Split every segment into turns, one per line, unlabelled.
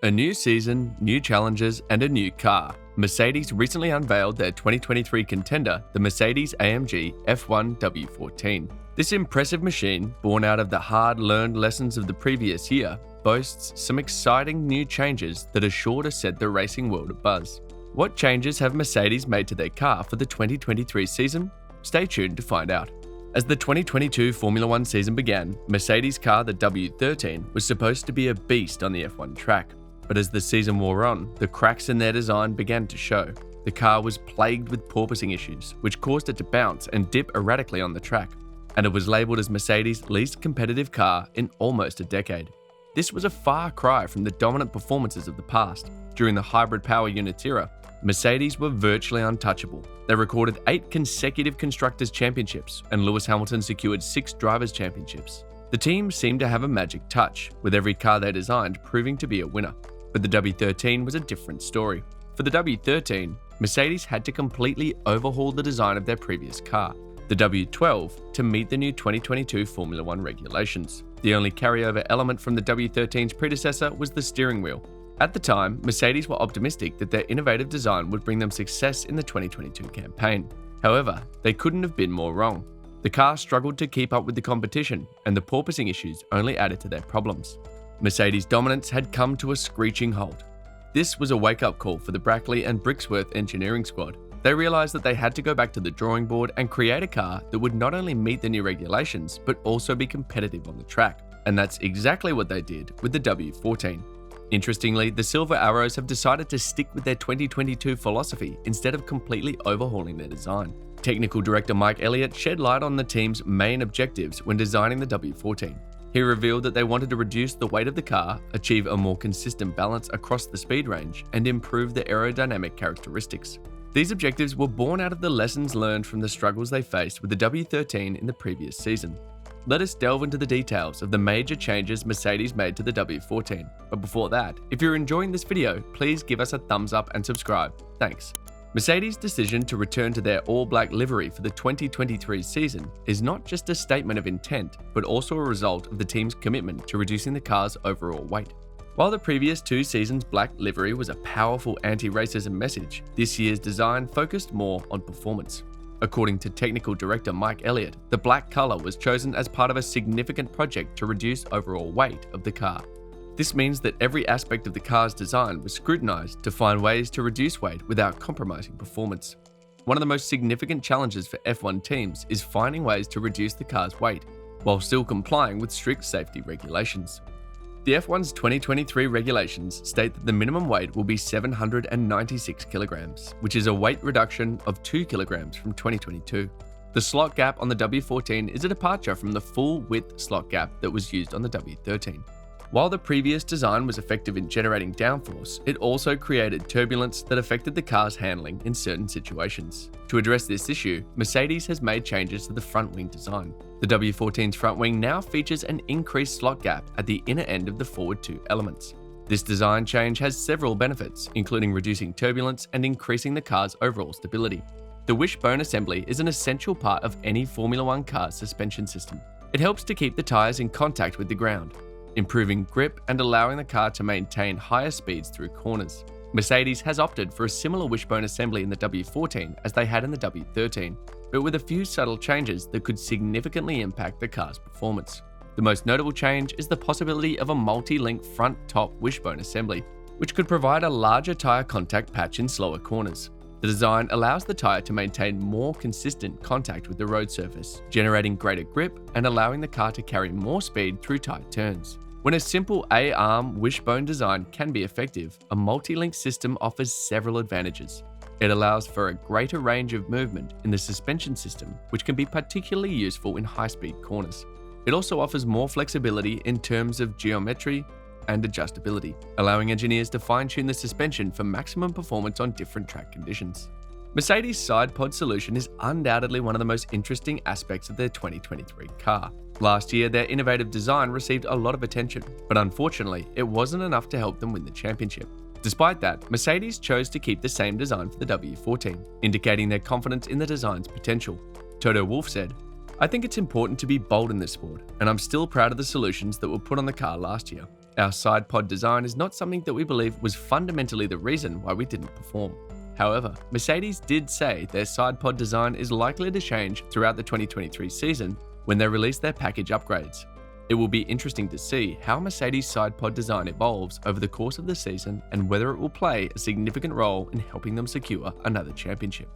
A new season, new challenges, and a new car. Mercedes recently unveiled their 2023 contender, the Mercedes-AMG F1 W14. This impressive machine, born out of the hard-learned lessons of the previous year, boasts some exciting new changes that are sure to set the racing world abuzz. What changes have Mercedes made to their car for the 2023 season? Stay tuned to find out. As the 2022 Formula One season began, Mercedes' car, the W13, was supposed to be a beast on the F1 track. But as the season wore on, the cracks in their design began to show. The car was plagued with porpoising issues, which caused it to bounce and dip erratically on the track, and it was labelled as Mercedes' least competitive car in almost a decade. This was a far cry from the dominant performances of the past. During the hybrid power units era, Mercedes were virtually untouchable. They recorded 8 consecutive Constructors' Championships, and Lewis Hamilton secured 6 Drivers' Championships. The team seemed to have a magic touch, with every car they designed proving to be a winner. But the W13 was a different story. For the W13, Mercedes had to completely overhaul the design of their previous car, the W12, to meet the new 2022 Formula One regulations. The only carryover element from the W13's predecessor was the steering wheel. At the time, Mercedes were optimistic that their innovative design would bring them success in the 2022 campaign. However, they couldn't have been more wrong. The car struggled to keep up with the competition, and the porpoising issues only added to their problems. Mercedes' dominance had come to a screeching halt. This was a wake-up call for the Brackley and Brixworth engineering squad. They realised that they had to go back to the drawing board and create a car that would not only meet the new regulations, but also be competitive on the track. And that's exactly what they did with the W14. Interestingly, the Silver Arrows have decided to stick with their 2022 philosophy instead of completely overhauling their design. Technical Director Mike Elliott shed light on the team's main objectives when designing the W14. He revealed that they wanted to reduce the weight of the car, achieve a more consistent balance across the speed range, and improve the aerodynamic characteristics. These objectives were born out of the lessons learned from the struggles they faced with the W13 in the previous season. Let us delve into the details of the major changes Mercedes made to the W14. But before that, if you're enjoying this video, please give us a thumbs up and subscribe. Thanks. Mercedes' decision to return to their all-black livery for the 2023 season is not just a statement of intent, but also a result of the team's commitment to reducing the car's overall weight. While the previous 2 seasons' black livery was a powerful anti-racism message, this year's design focused more on performance. According to Technical Director Mike Elliott, the black color was chosen as part of a significant project to reduce overall weight of the car. This means that every aspect of the car's design was scrutinized to find ways to reduce weight without compromising performance. One of the most significant challenges for F1 teams is finding ways to reduce the car's weight, while still complying with strict safety regulations. The F1's 2023 regulations state that the minimum weight will be 796 kilograms, which is a weight reduction of 2 kilograms from 2022. The slot gap on the W14 is a departure from the full width slot gap that was used on the W13. While the previous design was effective in generating downforce, it also created turbulence that affected the car's handling in certain situations. To address this issue, Mercedes has made changes to the front wing design. The W14's front wing now features an increased slot gap at the inner end of the forward 2 elements. This design change has several benefits, including reducing turbulence and increasing the car's overall stability. The wishbone assembly is an essential part of any Formula One car's suspension system. It helps to keep the tyres in contact with the ground, improving grip and allowing the car to maintain higher speeds through corners. Mercedes has opted for a similar wishbone assembly in the W14 as they had in the W13, but with a few subtle changes that could significantly impact the car's performance. The most notable change is the possibility of a multi-link front-top wishbone assembly, which could provide a larger tyre contact patch in slower corners. The design allows the tyre to maintain more consistent contact with the road surface, generating greater grip and allowing the car to carry more speed through tight turns. When a simple A-arm wishbone design can be effective, a multi-link system offers several advantages. It allows for a greater range of movement in the suspension system, which can be particularly useful in high-speed corners. It also offers more flexibility in terms of geometry and adjustability, allowing engineers to fine-tune the suspension for maximum performance on different track conditions. Mercedes' side pod solution is undoubtedly one of the most interesting aspects of their 2023 car. Last year, their innovative design received a lot of attention, but unfortunately, it wasn't enough to help them win the championship. Despite that, Mercedes chose to keep the same design for the W14, indicating their confidence in the design's potential. Toto Wolff said, "I think it's important to be bold in this sport, and I'm still proud of the solutions that were put on the car last year. Our side pod design is not something that we believe was fundamentally the reason why we didn't perform. However, Mercedes did say their side pod design is likely to change throughout the 2023 season when they release their package upgrades. It will be interesting to see how Mercedes' side pod design evolves over the course of the season and whether it will play a significant role in helping them secure another championship.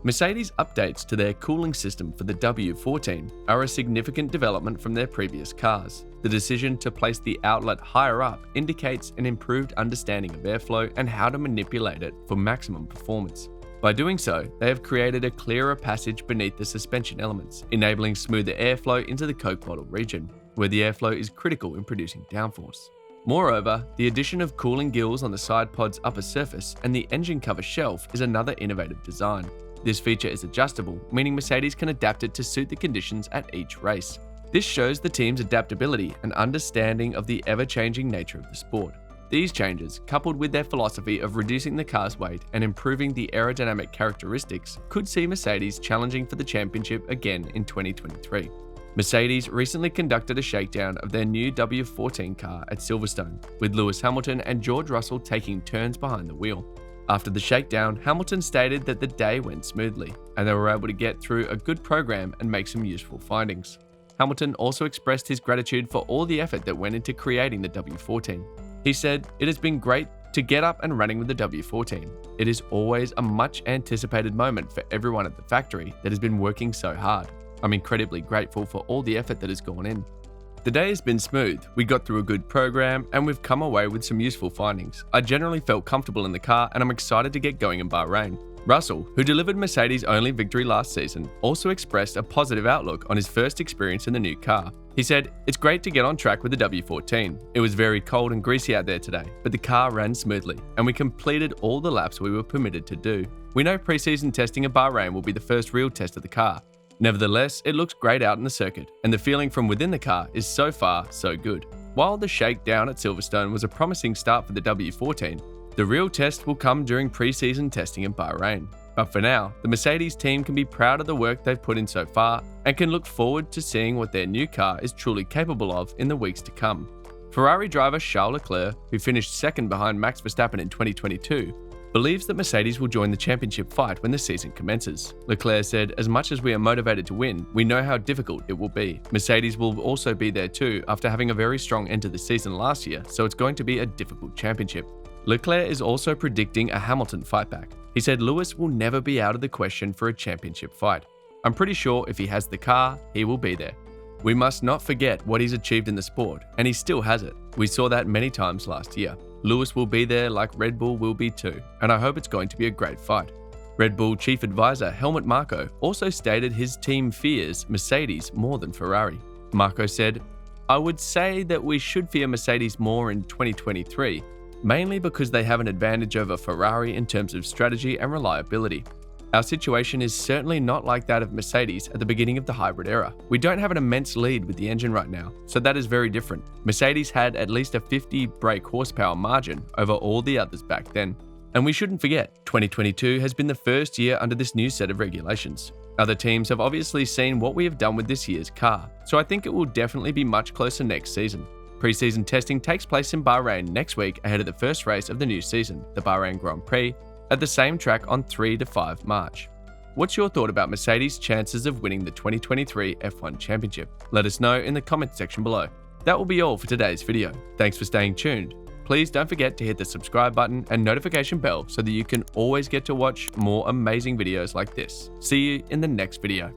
Mercedes' updates to their cooling system for the W14 are a significant development from their previous cars. The decision to place the outlet higher up indicates an improved understanding of airflow and how to manipulate it for maximum performance. By doing so, they have created a clearer passage beneath the suspension elements, enabling smoother airflow into the Coke bottle region, where the airflow is critical in producing downforce. Moreover, the addition of cooling gills on the side pod's upper surface and the engine cover shelf is another innovative design. This feature is adjustable, meaning Mercedes can adapt it to suit the conditions at each race. This shows the team's adaptability and understanding of the ever-changing nature of the sport. These changes, coupled with their philosophy of reducing the car's weight and improving the aerodynamic characteristics, could see Mercedes challenging for the championship again in 2023. Mercedes recently conducted a shakedown of their new W14 car at Silverstone, with Lewis Hamilton and George Russell taking turns behind the wheel. After the shakedown, Hamilton stated that the day went smoothly, and they were able to get through a good program and make some useful findings. Hamilton also expressed his gratitude for all the effort that went into creating the W14. He said, "It has been great to get up and running with the W14. It is always a much anticipated moment for everyone at the factory that has been working so hard. I'm incredibly grateful for all the effort that has gone in. The day has been smooth, we got through a good program, and we've come away with some useful findings. I generally felt comfortable in the car and I'm excited to get going in Bahrain." Russell, who delivered Mercedes' only victory last season, also expressed a positive outlook on his first experience in the new car. He said, "It's great to get on track with the W14. It was very cold and greasy out there today, but the car ran smoothly, and we completed all the laps we were permitted to do. We know pre-season testing at Bahrain will be the first real test of the car. Nevertheless, it looks great out in the circuit, and the feeling from within the car is so far so good." While the shakedown at Silverstone was a promising start for the W14, the real test will come during pre-season testing in Bahrain. But for now, the Mercedes team can be proud of the work they've put in so far and can look forward to seeing what their new car is truly capable of in the weeks to come. Ferrari driver Charles Leclerc, who finished second behind Max Verstappen in 2022, believes that Mercedes will join the championship fight when the season commences. Leclerc said, "As much as we are motivated to win, we know how difficult it will be. Mercedes will also be there too after having a very strong end to the season last year, so it's going to be a difficult championship." Leclerc is also predicting a Hamilton fight back. He said Lewis will never be out of the question for a championship fight. "I'm pretty sure if he has the car, he will be there. We must not forget what he's achieved in the sport, and he still has it. We saw that many times last year. Lewis will be there like Red Bull will be too, and I hope it's going to be a great fight." Red Bull chief advisor Helmut Marko also stated his team fears Mercedes more than Ferrari. Marko said, "I would say that we should fear Mercedes more in 2023, mainly because they have an advantage over Ferrari in terms of strategy and reliability. Our situation is certainly not like that of Mercedes at the beginning of the hybrid era. We don't have an immense lead with the engine right now, so that is very different. Mercedes had at least a 50 brake horsepower margin over all the others back then. And we shouldn't forget, 2022 has been the first year under this new set of regulations. Other teams have obviously seen what we have done with this year's car, so I think it will definitely be much closer next season. Pre-season testing takes place in Bahrain next week ahead of the first race of the new season, the Bahrain Grand Prix, at the same track on 3 to 5 March. What's your thought about Mercedes' chances of winning the 2023 F1 Championship? Let us know in the comments section below. That will be all for today's video. Thanks for staying tuned. Please don't forget to hit the subscribe button and notification bell so that you can always get to watch more amazing videos like this. See you in the next video.